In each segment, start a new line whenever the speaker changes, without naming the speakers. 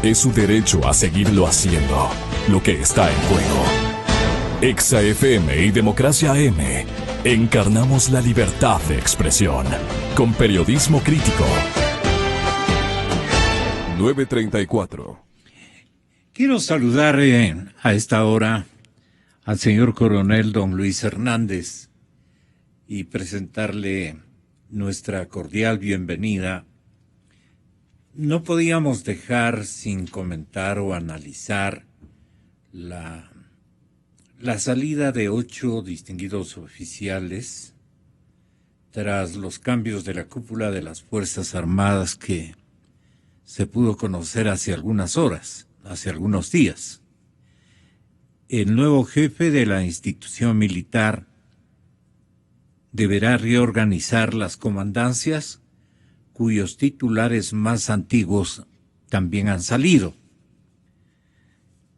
Es su derecho a seguirlo haciendo. Lo que está en juego. Exa FM y Democracia AM. Encarnamos la libertad de expresión. Con periodismo crítico. 9:34.
Quiero saludar a esta hora al señor coronel don Luis Hernández y presentarle nuestra cordial bienvenida. No podíamos dejar sin comentar o analizar la salida de 8 distinguidos oficiales tras los cambios de la cúpula de las Fuerzas Armadas que se pudo conocer hace algunas horas, hace algunos días. El nuevo jefe de la institución militar deberá reorganizar las comandancias cuyos titulares más antiguos también han salido.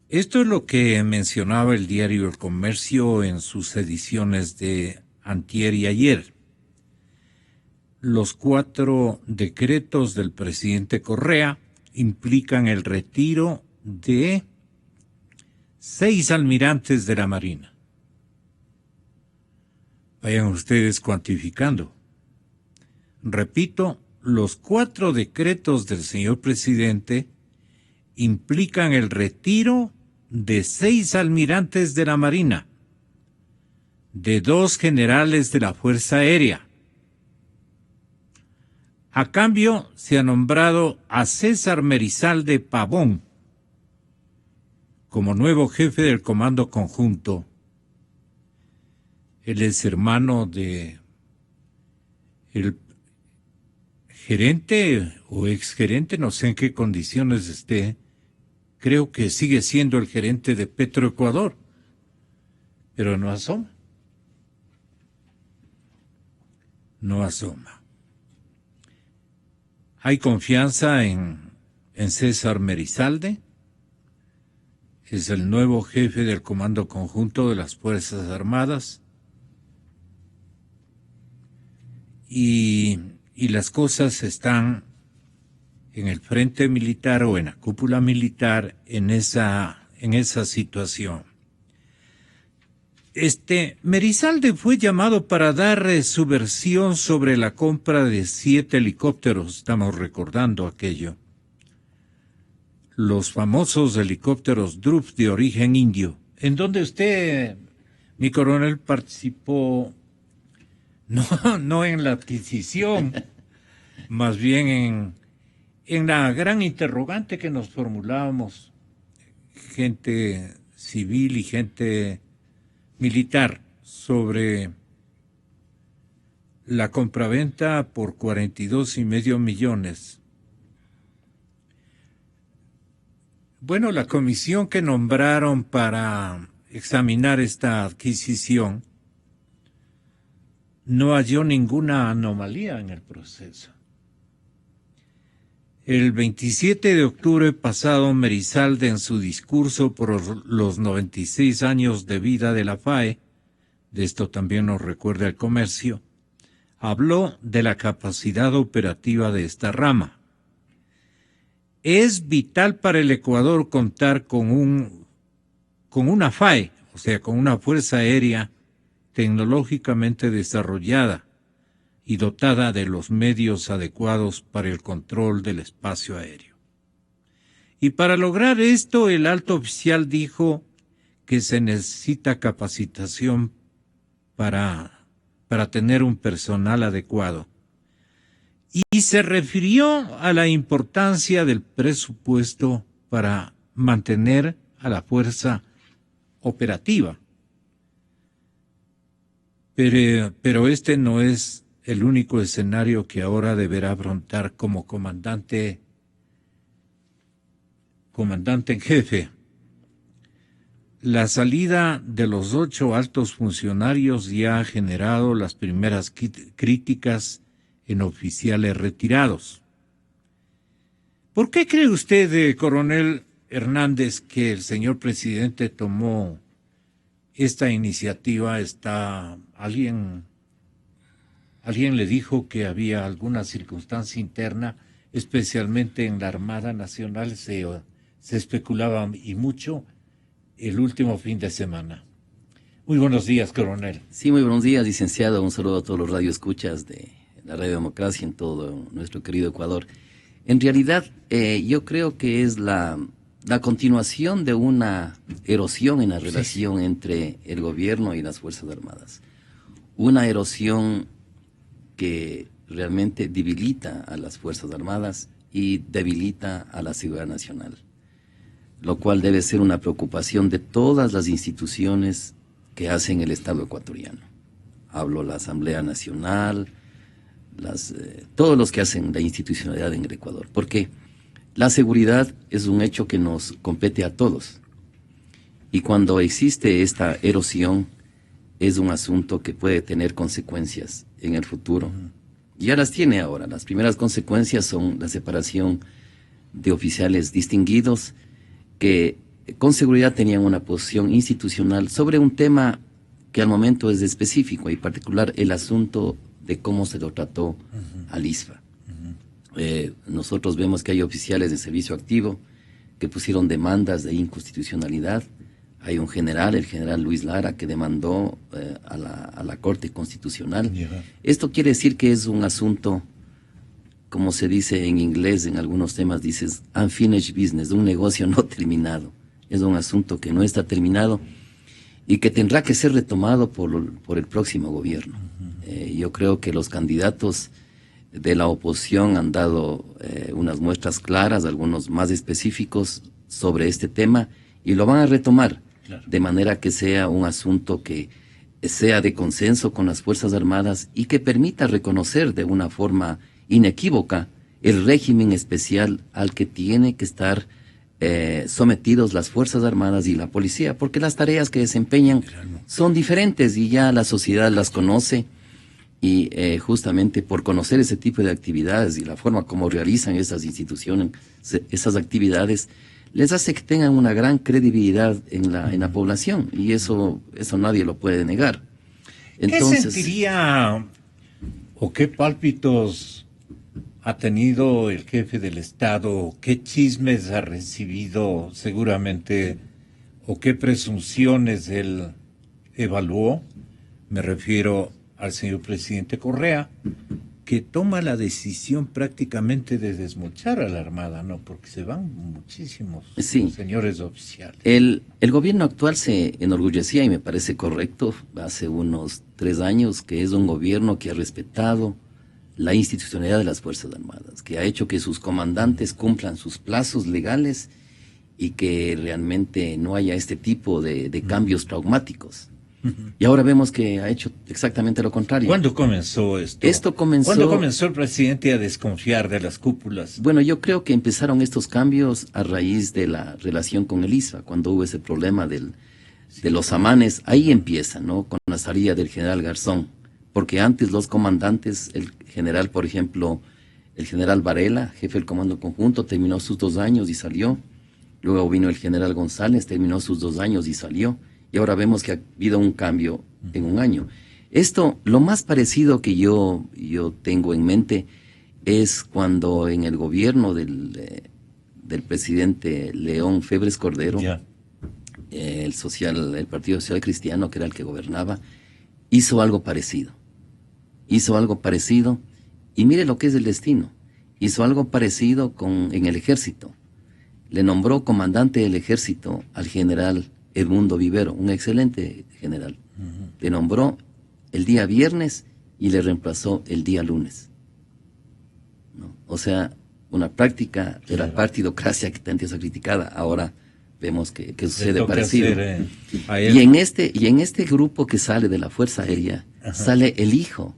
Esto es lo que mencionaba el diario El Comercio en sus ediciones de antier y ayer. Los 4 decretos del presidente Correa implican el retiro de 6 almirantes de la Marina. Vayan ustedes cuantificando. Repito, los 4 decretos del señor presidente implican el retiro de 6 almirantes de la Marina, de 2 generales de la Fuerza Aérea. A cambio, se ha nombrado a César Merizalde Pavón como nuevo jefe del Comando Conjunto. Él es hermano de el gerente o exgerente, no sé en qué condiciones esté, creo que sigue siendo el gerente de Petroecuador, pero no asoma. No asoma. Hay confianza en César Merizalde, es el nuevo jefe del Comando Conjunto de las Fuerzas Armadas, y las cosas están en el frente militar o en la cúpula militar en esa situación. Merizalde fue llamado para dar su versión sobre la compra de 7 helicópteros, estamos recordando aquello. Los famosos helicópteros Druff de origen indio, en donde usted, mi coronel, participó, no en la adquisición, más bien en la gran interrogante que nos formulábamos, gente civil y gente militar, sobre la compraventa por 42.5 millones. Bueno, la comisión que nombraron para examinar esta adquisición no halló ninguna anomalía en el proceso. El 27 de octubre pasado, Merizalde, en su discurso por los 96 años de vida de la FAE, de esto también nos recuerda El Comercio, habló de la capacidad operativa de esta rama. Es vital para el Ecuador contar con una FAE, o sea, con una fuerza aérea tecnológicamente desarrollada y dotada de los medios adecuados para el control del espacio aéreo. Y para lograr esto, el alto oficial dijo que se necesita capacitación para tener un personal adecuado. Y se refirió a la importancia del presupuesto para mantener a la fuerza operativa. Pero este no es el único escenario que ahora deberá afrontar como comandante en jefe. La salida de los 8 altos funcionarios ya ha generado las primeras críticas en oficiales retirados. ¿Por qué cree usted, coronel Hernández, que el señor presidente tomó esta iniciativa? ¿Alguien le dijo que había alguna circunstancia interna, especialmente en la Armada Nacional? se especulaba y mucho el último fin de semana. Muy buenos días, coronel.
Sí, muy buenos días, licenciado. Un saludo a todos los radioescuchas de la Radio Democracia en todo nuestro querido Ecuador. En realidad, yo creo que es la continuación de una erosión en la relación entre el gobierno y las Fuerzas Armadas. Una erosión que realmente debilita a las Fuerzas Armadas y debilita a la seguridad nacional, lo cual debe ser una preocupación de todas las instituciones que hacen el Estado ecuatoriano. Hablo la Asamblea Nacional, todos los que hacen la institucionalidad en el Ecuador, porque la seguridad es un hecho que nos compete a todos. Y cuando existe esta erosión, es un asunto que puede tener consecuencias en el futuro. Ya las tiene ahora. Las primeras consecuencias son la separación de oficiales distinguidos que con seguridad tenían una posición institucional sobre un tema que al momento es específico y particular, el asunto de cómo se lo trató al ISFA. Nosotros vemos que hay oficiales de servicio activo que pusieron demandas de inconstitucionalidad. Hay un general, el general Luis Lara, que demandó a la Corte Constitucional. Esto quiere decir que es un asunto, como se dice en inglés, en algunos temas dices unfinished business, un negocio no terminado. Es un asunto que no está terminado y que tendrá que ser retomado por el próximo gobierno. Yo creo que los candidatos de la oposición han dado unas muestras claras, algunos más específicos sobre este tema, y lo van a retomar, de manera que sea un asunto que sea de consenso con las Fuerzas Armadas y que permita reconocer de una forma inequívoca el régimen especial al que tiene que estar sometidos las Fuerzas Armadas y la policía, porque las tareas que desempeñan son diferentes y ya la sociedad las conoce. Y justamente por conocer ese tipo de actividades y la forma como realizan esas instituciones, esas actividades, les hace que tengan una gran credibilidad en la población, y eso nadie lo puede negar.
Entonces, ¿qué sentiría o qué pálpitos ha tenido el jefe del Estado? ¿Qué chismes ha recibido seguramente? ¿O qué presunciones él evaluó? Me refiero al señor presidente Correa, que toma la decisión prácticamente de desmochar a la Armada, ¿no? Porque se van muchísimos señores oficiales.
El gobierno actual se enorgullecía, y me parece correcto, hace unos 3 años, que es un gobierno que ha respetado la institucionalidad de las Fuerzas Armadas, que ha hecho que sus comandantes cumplan sus plazos legales y que realmente no haya este tipo de cambios traumáticos. Y ahora vemos que ha hecho exactamente lo contrario.
¿Cuándo comenzó esto? ¿Cuándo comenzó el presidente a desconfiar de las cúpulas?
Bueno, yo creo que empezaron estos cambios a raíz de la relación con el ISFA, cuando hubo ese problema de los amanes. Ahí empieza, ¿no? Con la salida del general Garzón. Porque antes los comandantes, el general, por ejemplo, el general Varela, jefe del Comando Conjunto, terminó sus 2 años y salió. Luego vino el general González, terminó sus 2 años y salió. Y ahora vemos que ha habido un cambio en un año. Esto, lo más parecido que yo tengo en mente es cuando en el gobierno del presidente León Febres Cordero, el Partido Social Cristiano, que era el que gobernaba, hizo algo parecido. Y mire lo que es el destino. Hizo algo parecido en el ejército. Le nombró comandante del ejército al general Edmundo Vivero, un excelente general. Le nombró el día viernes y le reemplazó el día lunes. ¿No? O sea, una práctica de la partidocracia que antes ha criticada, ahora vemos que sucede parecido. Y en este grupo que sale de la Fuerza Aérea, sale el hijo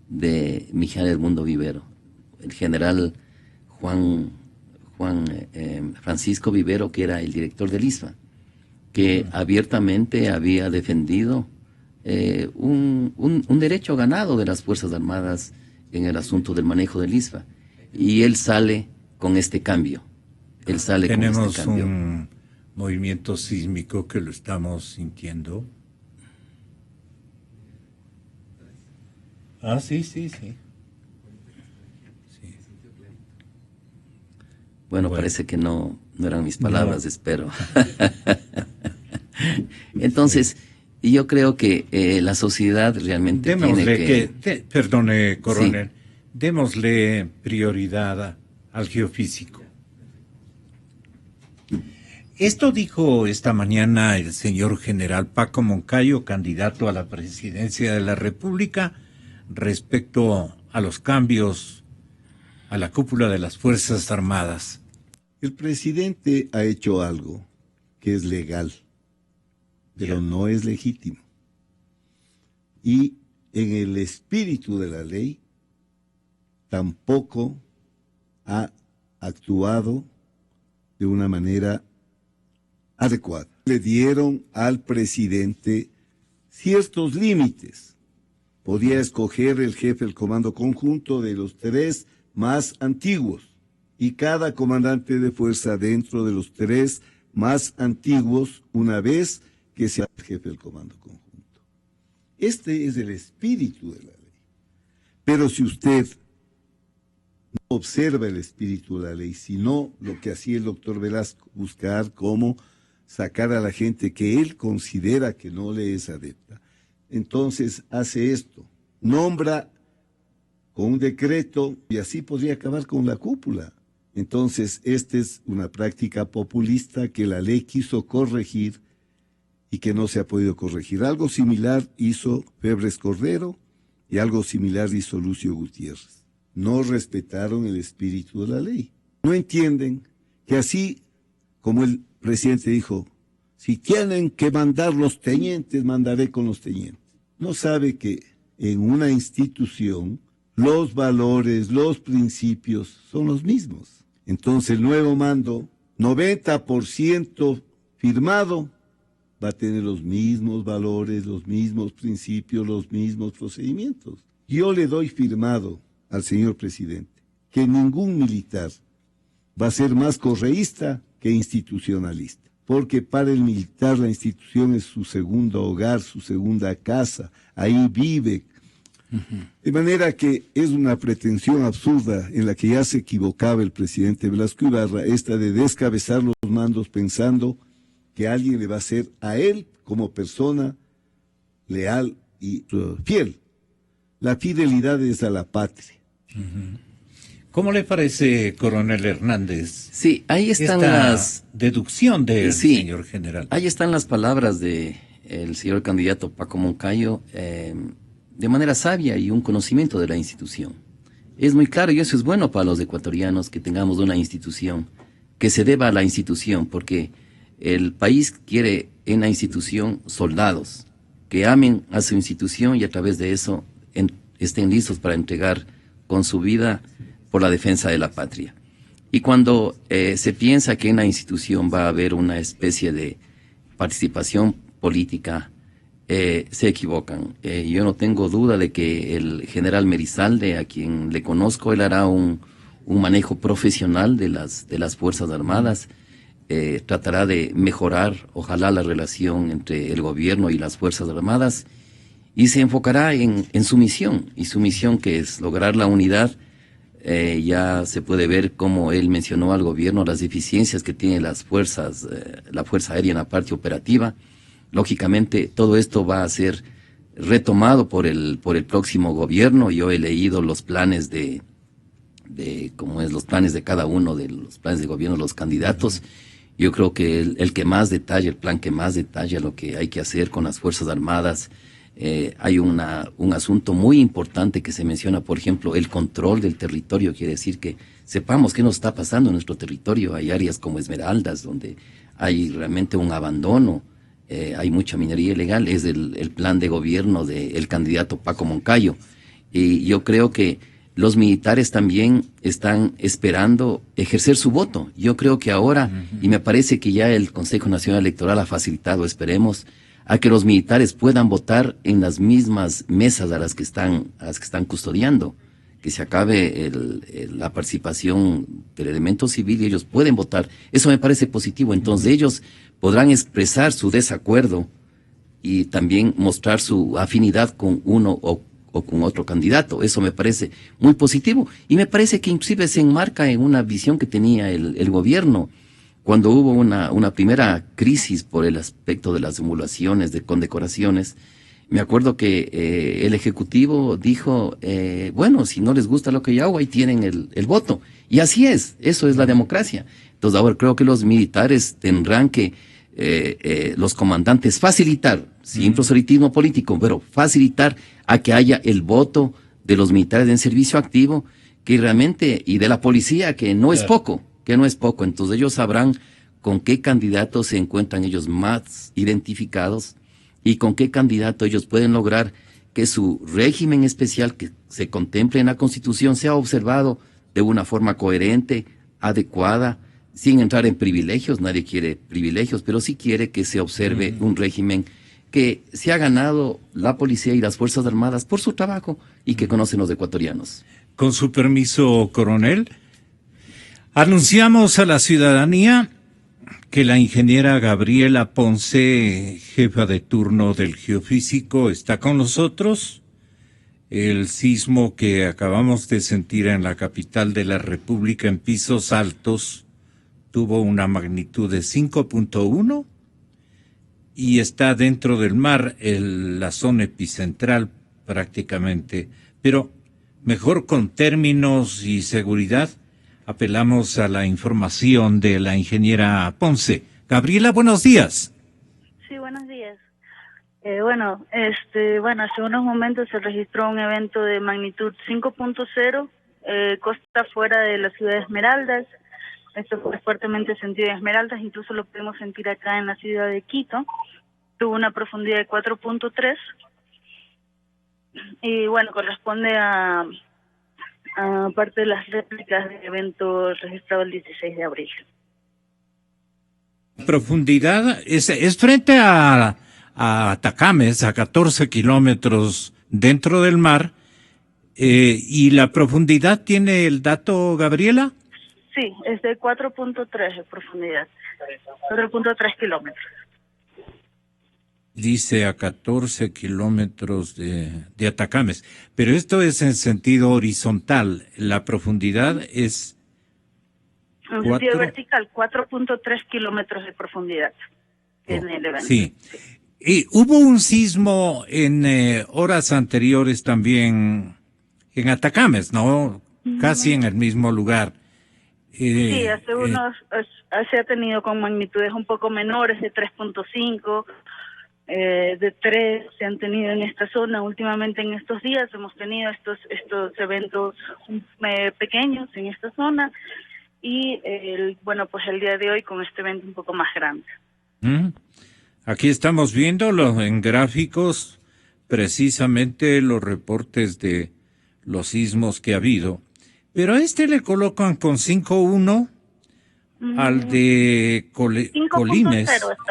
de Miguel Edmundo Vivero, el general Juan Francisco Vivero, que era el director del ISFA, que abiertamente había defendido un derecho ganado de las Fuerzas Armadas en el asunto del manejo del ISFA. Y él sale con este cambio.
Tenemos un movimiento sísmico que lo estamos sintiendo. Sí.
Bueno, parece que no No eran mis palabras,
No.
espero. Entonces, yo creo que la sociedad realmente
Démosle
tiene
perdone, coronel,
Sí.
démosle prioridad al geofísico. Esto dijo esta mañana el señor general Paco Moncayo, candidato a la presidencia de la República, respecto a los cambios a la cúpula de las Fuerzas Armadas.
El presidente ha hecho algo que es legal, pero no es legítimo. Y en el espíritu de la ley, tampoco ha actuado de una manera adecuada. Le dieron al presidente ciertos límites. Podía escoger el jefe del comando conjunto de los 3 más antiguos y cada comandante de fuerza dentro de los 3 más antiguos una vez que sea el jefe del comando conjunto. Este es el espíritu de la ley. Pero si usted no observa el espíritu de la ley, sino lo que hacía el doctor Velasco, buscar cómo sacar a la gente que él considera que no le es adepta, entonces hace esto, nombra con un decreto y así podría acabar con la cúpula. Entonces, esta es una práctica populista que la ley quiso corregir y que no se ha podido corregir. Algo similar hizo Febres Cordero y algo similar hizo Lucio Gutiérrez. No respetaron el espíritu de la ley. No entienden que así como el presidente dijo, si tienen que mandar los tenientes, mandaré con los tenientes. No sabe que en una institución los valores, los principios son los mismos. Entonces el nuevo mando, 90% firmado, va a tener los mismos valores, los mismos principios, los mismos procedimientos. Yo le doy firmado al señor presidente que ningún militar va a ser más correísta que institucionalista, porque para el militar la institución es su segundo hogar, su segunda casa, ahí vive. De manera que es una pretensión absurda en la que ya se equivocaba el presidente Velasco Ibarra, esta de descabezar los mandos pensando que alguien le va a ser a él como persona leal y fiel. La fidelidad es a la patria.
¿Cómo le parece, coronel Hernández?
Sí, ahí están
esta
las
deducción del
Sí.
señor general?
Ahí están las palabras de el señor candidato Paco Moncayo, de manera sabia y un conocimiento de la institución. Es muy claro y eso es bueno para los ecuatorianos que tengamos una institución, que se deba a la institución, porque el país quiere en la institución soldados que amen a su institución y a través de eso estén listos para entregar con su vida por la defensa de la patria. Y cuando se piensa que en la institución va a haber una especie de participación política, se equivocan. Yo no tengo duda de que el general Merizalde, a quien le conozco, él hará un manejo profesional de las Fuerzas Armadas, tratará de mejorar, ojalá, la relación entre el gobierno y las Fuerzas Armadas, y se enfocará en su misión, y su misión que es lograr la unidad. Ya se puede ver cómo él mencionó al gobierno las deficiencias que tiene las fuerzas, la Fuerza Aérea en la parte operativa. Lógicamente, todo esto va a ser retomado por el próximo gobierno. Yo he leído los planes cómo es los planes de cada uno de los planes de gobierno de los candidatos. Yo creo que el que más detalla, el plan que más detalla lo que hay que hacer con las Fuerzas Armadas. Hay un asunto muy importante que se menciona, por ejemplo, el control del territorio. Quiere decir que sepamos qué nos está pasando en nuestro territorio. Hay áreas como Esmeraldas donde hay realmente un abandono, hay mucha minería ilegal. Es el plan de gobierno del candidato Paco Moncayo. Y yo creo que los militares también están esperando ejercer su voto. Yo creo que ahora, y me parece que ya el Consejo Nacional Electoral ha facilitado, esperemos, a que los militares puedan votar en las mismas mesas a las que están custodiando, que se acabe la participación del elemento civil y ellos pueden votar. Eso me parece positivo. Entonces ellos podrán expresar su desacuerdo y también mostrar su afinidad con uno o con otro candidato. Eso me parece muy positivo y me parece que inclusive se enmarca en una visión que tenía el gobierno cuando hubo una primera crisis por el aspecto de las emulaciones, de condecoraciones, me acuerdo que el Ejecutivo dijo, bueno, si no les gusta lo que yo hago, ahí tienen el voto. Y así es, eso es la democracia. Entonces ahora creo que los militares tendrán que, los comandantes, facilitar, sin proselitismo político, pero facilitar a que haya el voto de los militares en servicio activo, que realmente, y de la policía, que no es poco, entonces ellos sabrán con qué candidatos se encuentran ellos más identificados y con qué candidato ellos pueden lograr que su régimen especial que se contemple en la Constitución sea observado de una forma coherente, adecuada, sin entrar en privilegios. Nadie quiere privilegios, pero sí quiere que se observe un régimen que se ha ganado la policía y las Fuerzas Armadas por su trabajo y que conocen los ecuatorianos.
Con su permiso, coronel, anunciamos a la ciudadanía que la ingeniera Gabriela Ponce, jefa de turno del Geofísico, está con nosotros. El sismo que acabamos de sentir en la capital de la República, en Pisos Altos, tuvo una magnitud de 5.1 y está dentro del mar, la zona epicentral prácticamente. Pero mejor con términos y seguridad, apelamos a la información de la ingeniera Ponce. Gabriela, buenos días.
Sí, buenos días. Hace unos momentos se registró un evento de magnitud 5.0, costa fuera de la ciudad de Esmeraldas. Esto fue fuertemente sentido en Esmeraldas, incluso lo pudimos sentir acá en la ciudad de Quito. Tuvo una profundidad de 4.3 y bueno, corresponde a parte de las réplicas del evento registrado el 16 de abril.
Profundidad es frente a Atacames, a 14 kilómetros dentro del mar, y la profundidad, ¿tiene el dato, Gabriela?
Sí, es de 4.3 de profundidad, 4.3 kilómetros.
Dice a 14 kilómetros de Atacames, pero esto es en sentido horizontal, la profundidad es...
En sentido vertical, 4.3 kilómetros de profundidad en el evento.
Sí. Y hubo un sismo en horas anteriores también en Atacames, ¿no? Casi en el mismo lugar.
Sí, se ha tenido con magnitudes un poco menores, de 3.5, de 3 se han tenido en esta zona. Últimamente en estos días hemos tenido estos eventos pequeños en esta zona y el día de hoy con este evento un poco más grande.
Aquí estamos viendo en gráficos precisamente los reportes de los sismos que ha habido, pero a este le colocan con 5.1 al de Colimes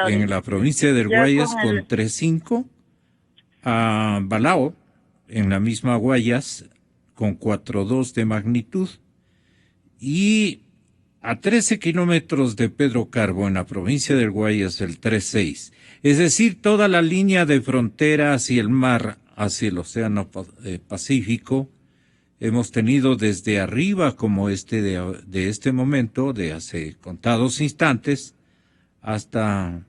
en la provincia del Guayas con 3.5, a Balao en la misma Guayas con 4.2 de magnitud y a 13 kilómetros de Pedro Carbo en la provincia del Guayas el 3.6. Es decir, toda la línea de frontera hacia el mar, hacia el Océano Pacífico, hemos tenido desde arriba como de este momento, de hace contados instantes, hasta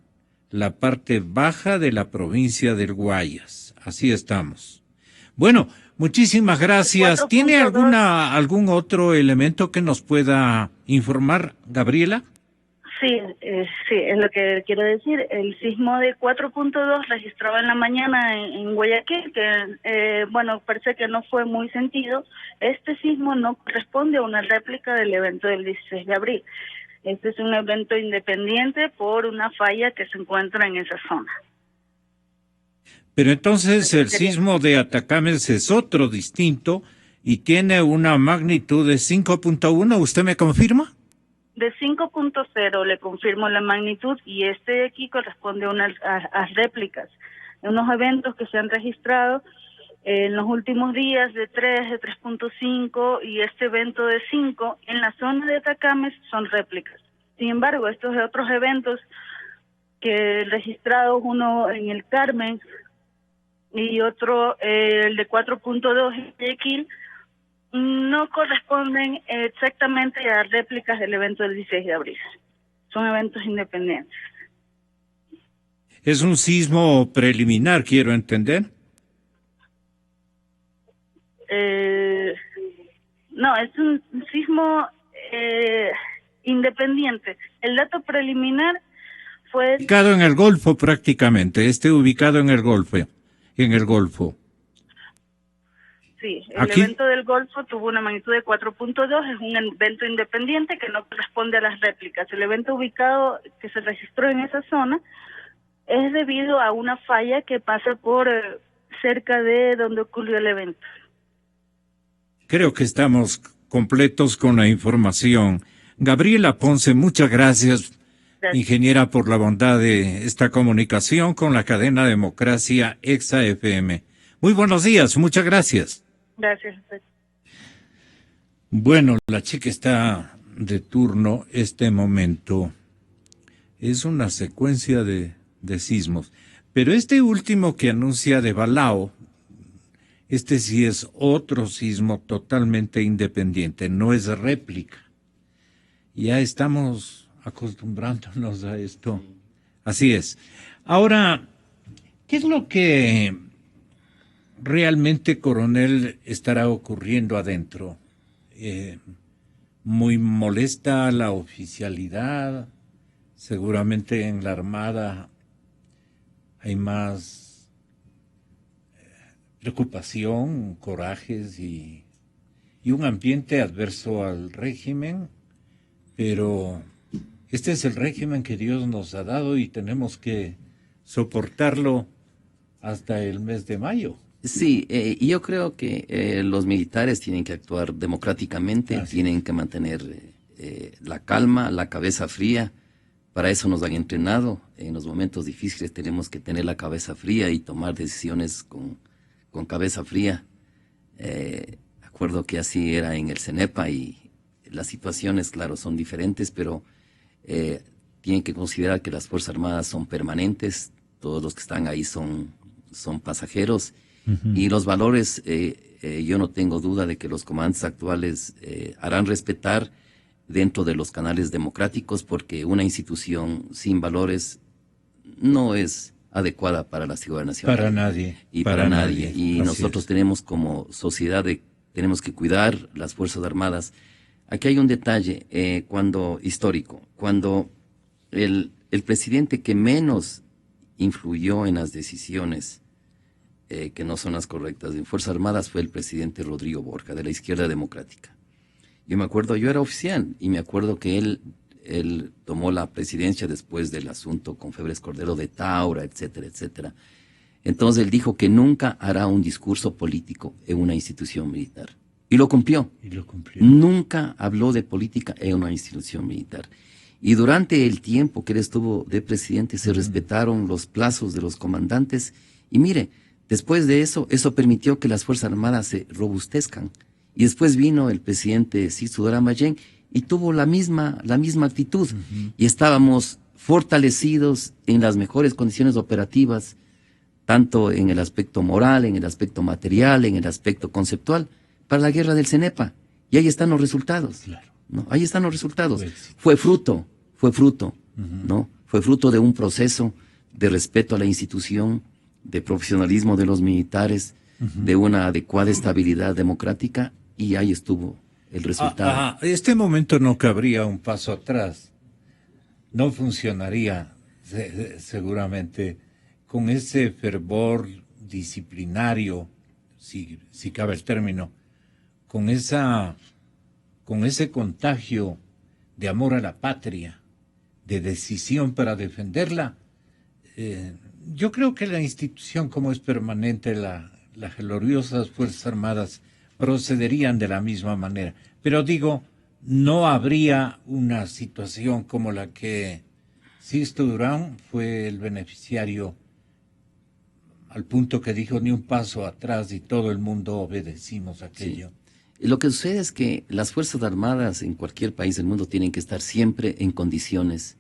la parte baja de la provincia del Guayas. Así estamos. Bueno, muchísimas gracias. ¿Tiene algún otro elemento que nos pueda informar, Gabriela?
Sí, es lo que quiero decir. El sismo de 4.2 registrado en la mañana en Guayaquil, que parece que no fue muy sentido. Este sismo no corresponde a una réplica del evento del 16 de abril. Este es un evento independiente por una falla que se encuentra en esa zona.
Pero entonces el sismo de Atacames es otro distinto y tiene una magnitud de 5.1, ¿usted me confirma?
De 5.0 le confirmo la magnitud y este de aquí corresponde a réplicas. Unos eventos que se han registrado en los últimos días de 3, de 3.5 y este evento de 5 en la zona de Atacames son réplicas. Sin embargo, estos otros eventos que registrados, uno en el Carmen y otro el de 4.2 en Guayaquil, no corresponden exactamente a réplicas del evento del 16 de abril. son eventos independientes.
¿Es un sismo preliminar, quiero entender?
No, es un sismo independiente. El dato preliminar fue...
Ubicado en el Golfo prácticamente, ubicado en el Golfo.
Sí, el
¿Aquí?
evento del Golfo tuvo una magnitud de 4.2, es un evento independiente que no corresponde a las réplicas. El evento ubicado que se registró en esa zona es debido a una falla que pasa por cerca de donde ocurrió el evento.
Creo que estamos completos con la información. Gabriela Ponce, muchas gracias, ingeniera, por la bondad de esta comunicación con la cadena Democracia Exa-FM. Muy buenos días, muchas gracias.
Gracias.
Bueno, la chica está de turno este momento. Es una secuencia de sismos. Pero este último que anuncia de Balao, este sí es otro sismo totalmente independiente, no es réplica. Ya estamos acostumbrándonos a esto. Así es. Ahora, ¿qué es lo que realmente, coronel, estará ocurriendo adentro? Muy molesta la oficialidad. Seguramente en la Armada hay más preocupación, corajes y un ambiente adverso al régimen, pero este es el régimen que Dios nos ha dado y tenemos que soportarlo hasta el mes de mayo.
Sí, y yo creo que los militares tienen que actuar democráticamente, tienen que mantener la calma, la cabeza fría. Para eso nos han entrenado. En los momentos difíciles tenemos que tener la cabeza fría y tomar decisiones con cabeza fría. Acuerdo que así era en el CENEPA y las situaciones, claro, son diferentes, pero tienen que considerar que las Fuerzas Armadas son permanentes, todos los que están ahí son pasajeros. Y los valores, yo no tengo duda de que los comandantes actuales harán respetar dentro de los canales democráticos, porque una institución sin valores no es adecuada para la seguridad nacional.
Para nadie.
Y para nadie. Y
Así
nosotros
es.
tenemos como sociedad, tenemos que cuidar las Fuerzas Armadas. Aquí hay un detalle histórico, cuando el presidente que menos influyó en las decisiones que no son las correctas en Fuerzas Armadas fue el presidente Rodrigo Borja, de la Izquierda Democrática. Yo me acuerdo, yo era oficial, y me acuerdo que él tomó la presidencia después del asunto con Febres Cordero de Taura, etcétera, etcétera. Entonces él dijo que nunca hará un discurso político en una institución militar. Y lo cumplió. Nunca habló de política en una institución militar. Y durante el tiempo que él estuvo de presidente se respetaron los plazos de los comandantes. Y mire, después de eso permitió que las Fuerzas Armadas se robustezcan. Y después vino el presidente Sisto Daramayén y tuvo la misma actitud. Y estábamos fortalecidos en las mejores condiciones operativas, tanto en el aspecto moral, en el aspecto material, en el aspecto conceptual, para la guerra del CENEPA. Y ahí están los resultados. Claro. ¿No? Ahí están los resultados. Fue fruto, ¿no? Fue fruto de un proceso de respeto a la institución, de profesionalismo de los militares, de una adecuada estabilidad democrática, y ahí estuvo el resultado.
Este momento no cabría un paso atrás. No funcionaría seguramente con ese fervor disciplinario, si cabe el término, con ese contagio de amor a la patria, de decisión para defenderla. Yo creo que la institución, como es permanente, las gloriosas Fuerzas Armadas procederían de la misma manera. Pero digo, no habría una situación como la que Sisto Durán fue el beneficiario, al punto que dijo ni un paso atrás y todo el mundo obedecimos aquello.
Sí. Lo que sucede es que las Fuerzas Armadas en cualquier país del mundo tienen que estar siempre en condiciones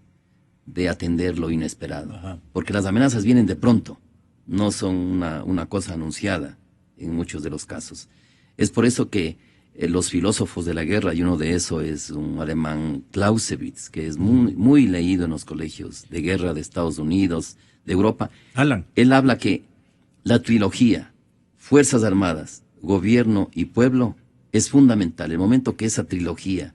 de atender lo inesperado. Porque las amenazas vienen de pronto, no son una cosa anunciada en muchos de los casos. Es por eso que los filósofos de la guerra, y uno de esos es un alemán, Clausewitz, que es muy leído en los colegios de guerra de Estados Unidos, de Europa.
Alan.
Él habla que la trilogía, Fuerzas Armadas, Gobierno y Pueblo, es fundamental. El momento que esa trilogía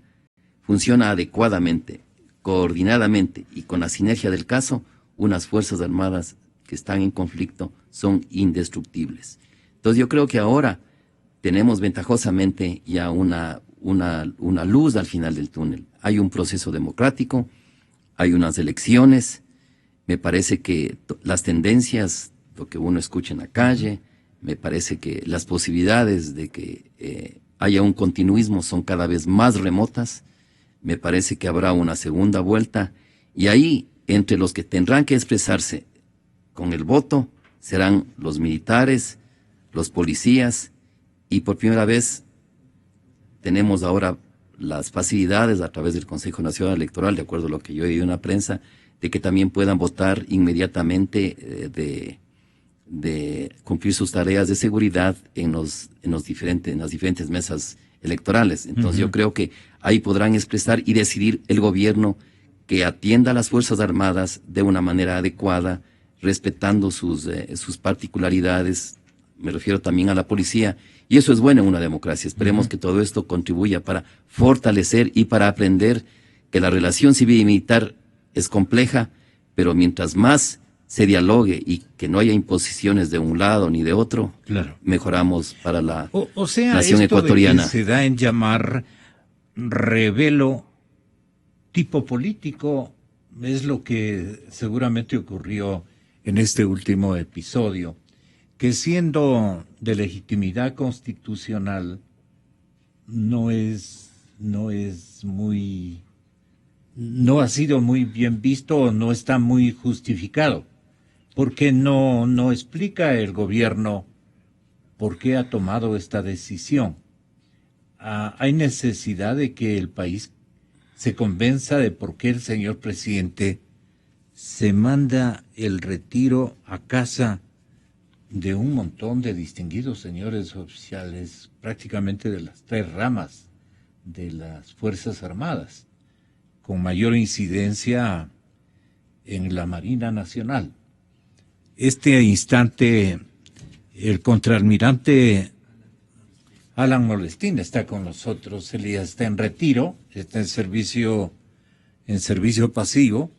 funciona adecuadamente, coordinadamente y con la sinergia del caso, unas Fuerzas Armadas que están en conflicto son indestructibles. Entonces yo creo que ahora tenemos ventajosamente ya una luz al final del túnel. Hay un proceso democrático, hay unas elecciones. Me parece que las tendencias, lo que uno escucha en la calle, me parece que las posibilidades de que haya un continuismo son cada vez más remotas. Me parece que habrá una segunda vuelta, y ahí, entre los que tendrán que expresarse con el voto, serán los militares, los policías, y por primera vez tenemos ahora las facilidades a través del Consejo Nacional Electoral, de acuerdo a lo que yo he oído en la prensa, de que también puedan votar inmediatamente, de cumplir sus tareas de seguridad en las diferentes mesas electorales. Entonces yo creo que ahí podrán expresar y decidir el gobierno que atienda a las Fuerzas Armadas de una manera adecuada, respetando sus particularidades. Me refiero también a la policía, y eso es bueno en una democracia. Esperemos que todo esto contribuya para fortalecer y para aprender que la relación civil y militar es compleja, pero mientras más se dialogue y que no haya imposiciones de un lado ni de otro,
claro,
mejoramos para la
o sea,
nación
esto
ecuatoriana.
De que se da en llamar revelo tipo político es lo que seguramente ocurrió en este último episodio, que siendo de legitimidad constitucional no ha sido muy bien visto o no está muy justificado, porque no explica el gobierno por qué ha tomado esta decisión. Hay necesidad de que el país se convenza de por qué el señor presidente se manda el retiro a casa de un montón de distinguidos señores oficiales, prácticamente de las 3 ramas de las Fuerzas Armadas, con mayor incidencia en la Marina Nacional. Este instante, el contraalmirante Alan Molestín está con nosotros. Él ya está en retiro, está en servicio pasivo,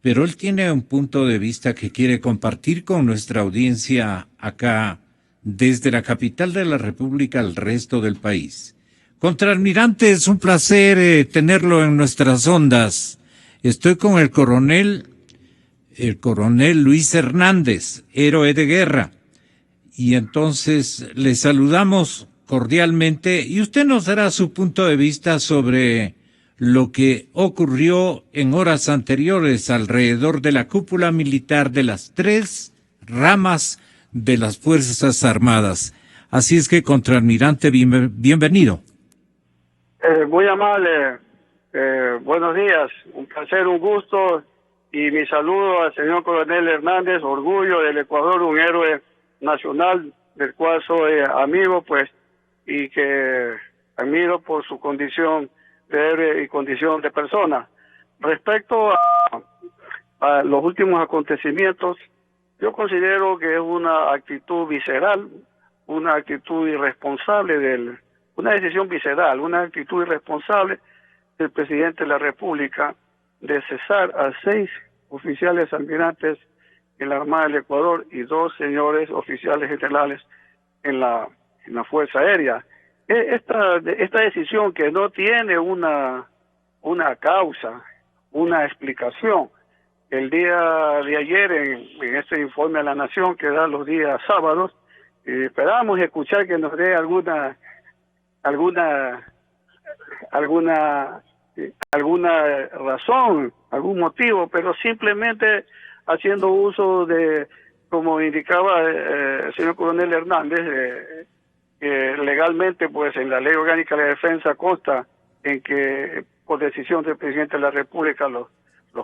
pero él tiene un punto de vista que quiere compartir con nuestra audiencia acá, desde la capital de la República al resto del país. Contraalmirante, es un placer tenerlo en nuestras ondas. Estoy con el coronel Luis Hernández, héroe de guerra. Y entonces le saludamos cordialmente y usted nos dará su punto de vista sobre lo que ocurrió en horas anteriores alrededor de la cúpula militar de las 3 ramas de las Fuerzas Armadas. Así es que, contraalmirante, bienvenido.
Muy amable, buenos días, un placer, un gusto, y mi saludo al señor coronel Hernández, orgullo del Ecuador, un héroe nacional del cual soy amigo, pues, y que admiro por su condición de héroe y condición de persona. Respecto a los últimos acontecimientos, yo considero que es una actitud visceral, una actitud irresponsable una decisión visceral, una actitud irresponsable del presidente de la República de cesar a 6 oficiales almirantes en la Armada del Ecuador y 2 señores oficiales generales en la Fuerza Aérea. Esta decisión, que no tiene una causa, una explicación. El día de ayer, en este informe a la Nación que da los días sábados, esperamos escuchar que nos dé alguna razón, algún motivo, pero simplemente haciendo uso de, como indicaba el señor coronel Hernández, legalmente, pues en la Ley Orgánica de la Defensa consta en que por decisión del presidente de la República los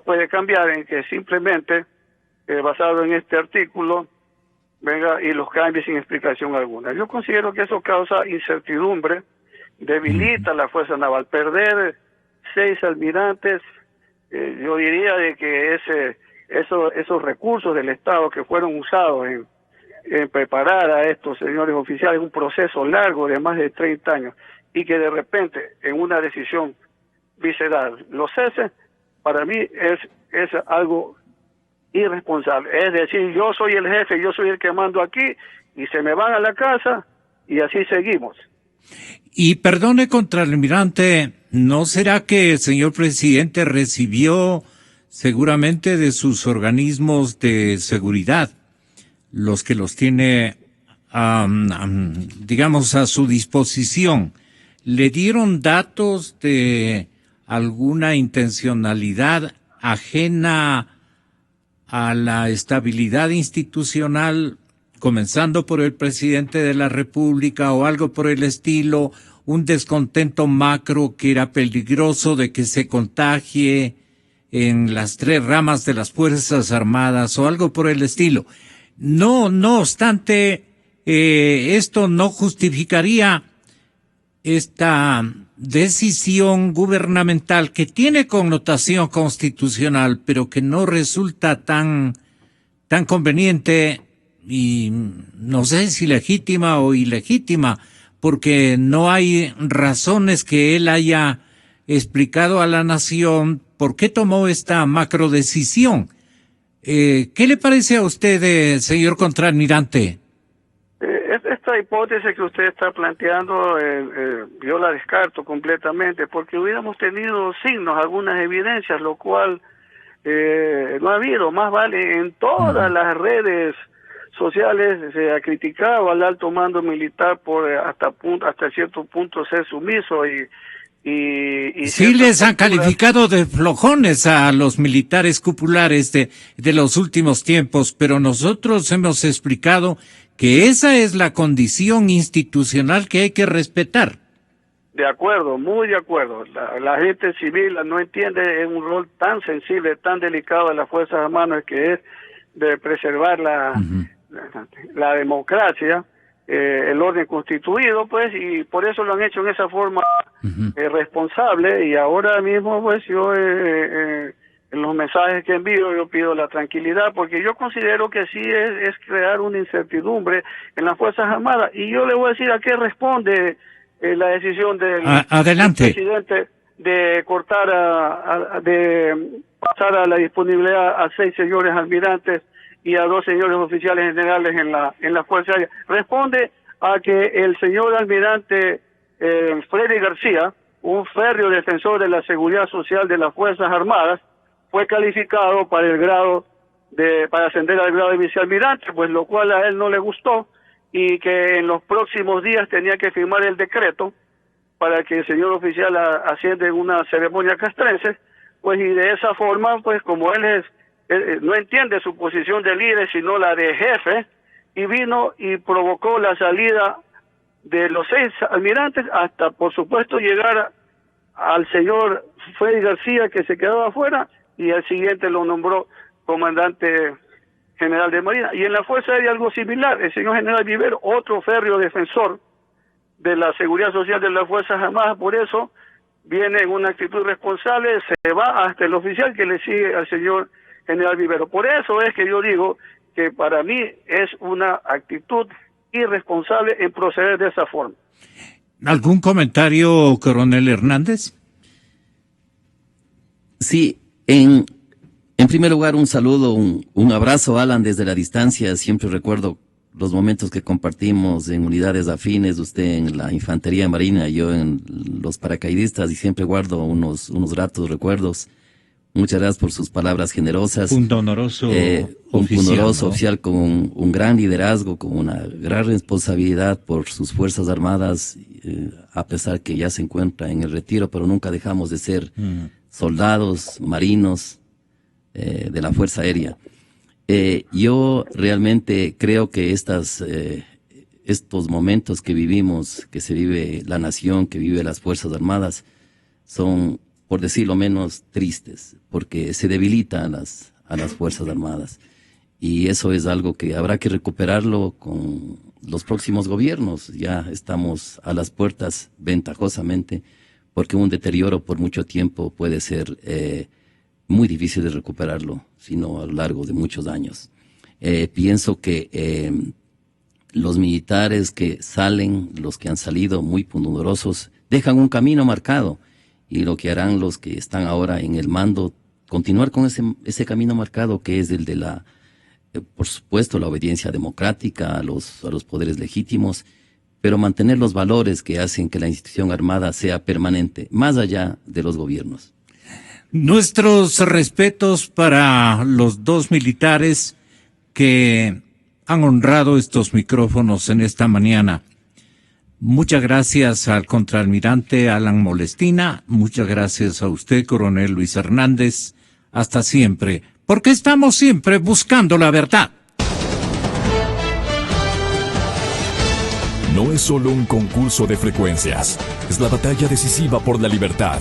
puede cambiar, en que simplemente, basado en este artículo, venga y los cambie sin explicación alguna. Yo considero que eso causa incertidumbre debilita la Fuerza Naval. Perder 6 almirantes, yo diría de que esos recursos del Estado que fueron usados en preparar a estos señores oficiales, un proceso largo de más de 30 años, y que de repente en una decisión visceral los cesen, para mí es algo irresponsable. Es decir, yo soy el jefe, yo soy el que mando aquí, y se me van a la casa y así seguimos.
Y perdone, contraalmirante, ¿no será que el señor presidente recibió seguramente de sus organismos de seguridad, los que los tiene, digamos, a su disposición, le dieron datos de alguna intencionalidad ajena a la estabilidad institucional, comenzando por el presidente de la República o algo por el estilo, un descontento macro que era peligroso de que se contagie en las 3 ramas de las Fuerzas Armadas o algo por el estilo? No obstante, esto no justificaría esta decisión gubernamental que tiene connotación constitucional, pero que no resulta tan conveniente y no sé si legítima o ilegítima, porque no hay razones que él haya explicado a la nación por qué tomó esta macrodecisión. ¿Qué le parece a usted, señor contraalmirante?
Esta hipótesis que usted está planteando, yo la descarto completamente, porque hubiéramos tenido signos, algunas evidencias, lo cual no ha habido. Más vale, en todas las redes sociales se ha criticado al alto mando militar por hasta cierto punto ser sumiso y
sí les han calificado de flojones a los militares cupulares de los últimos tiempos, pero nosotros hemos explicado que esa es la condición institucional que hay que respetar.
De acuerdo, muy de acuerdo. La gente civil no entiende un rol tan sensible, tan delicado de las Fuerzas Armadas, que es de preservar la democracia, el orden constituido, pues, y por eso lo han hecho en esa forma responsable. Y ahora mismo, pues, yo en los mensajes que envío, yo pido la tranquilidad, porque yo considero que sí es crear una incertidumbre en las Fuerzas Armadas. Y yo le voy a decir a qué responde la decisión del presidente de cortar, de pasar a la disponibilidad a 6 señores almirantes y a 2 señores oficiales generales en la Fuerza Aérea. Responde a que el señor almirante Freddy García, un férreo defensor de la seguridad social de las Fuerzas Armadas, fue calificado para para ascender al grado de vicealmirante, pues lo cual a él no le gustó, y que en los próximos días tenía que firmar el decreto para que el señor oficial ascienda en una ceremonia castrense, pues, y de esa forma, pues, como él no entiende su posición de líder, sino la de jefe, y vino y provocó la salida de los 6 almirantes hasta, por supuesto, llegar al señor Freddy García, que se quedaba afuera, y al siguiente lo nombró comandante general de Marina. Y en la Fuerza Aérea algo similar, el señor general Vivero, otro férreo defensor de la seguridad social de las Fuerzas Armadas, por eso viene en una actitud responsable, se va hasta el oficial que le sigue al señor general Vivero. Por eso es que yo digo que para mí es una actitud irresponsable en proceder de esa forma.
¿Algún comentario, coronel Hernández?
Sí, en primer lugar un saludo, un abrazo, Alan, desde la distancia. Siempre recuerdo los momentos que compartimos en unidades afines, usted en la infantería marina, yo en los paracaidistas, y siempre guardo unos gratos recuerdos. Muchas gracias por sus palabras generosas.
Un pundonoroso
oficial con un gran liderazgo, con una gran responsabilidad por sus Fuerzas Armadas, a pesar que ya se encuentra en el retiro, pero nunca dejamos de ser soldados, marinos de la Fuerza Aérea. Yo realmente creo que estos momentos que vivimos, que se vive la nación, que vive las Fuerzas Armadas, son, por decirlo menos, tristes, porque se debilitan a las Fuerzas Armadas. y eso es algo que habrá que recuperarlo con los próximos gobiernos. Ya estamos a las puertas ventajosamente, porque un deterioro por mucho tiempo puede ser muy difícil de recuperarlo, sino a lo largo de muchos años. Pienso que los militares que salen, los que han salido muy pundonorosos, dejan un camino marcado, y lo que harán los que están ahora en el mando, continuar con ese camino marcado, que es el de la, por supuesto, la obediencia democrática a los poderes legítimos, pero mantener los valores que hacen que la institución armada sea permanente, más allá de los gobiernos.
Nuestros respetos para los dos militares que han honrado estos micrófonos en esta mañana. Muchas gracias al contraalmirante Alan Molestina, muchas gracias a usted, coronel Luis Hernández. Hasta siempre, porque estamos siempre buscando la verdad.
No es solo un concurso de frecuencias, es la batalla decisiva por la libertad.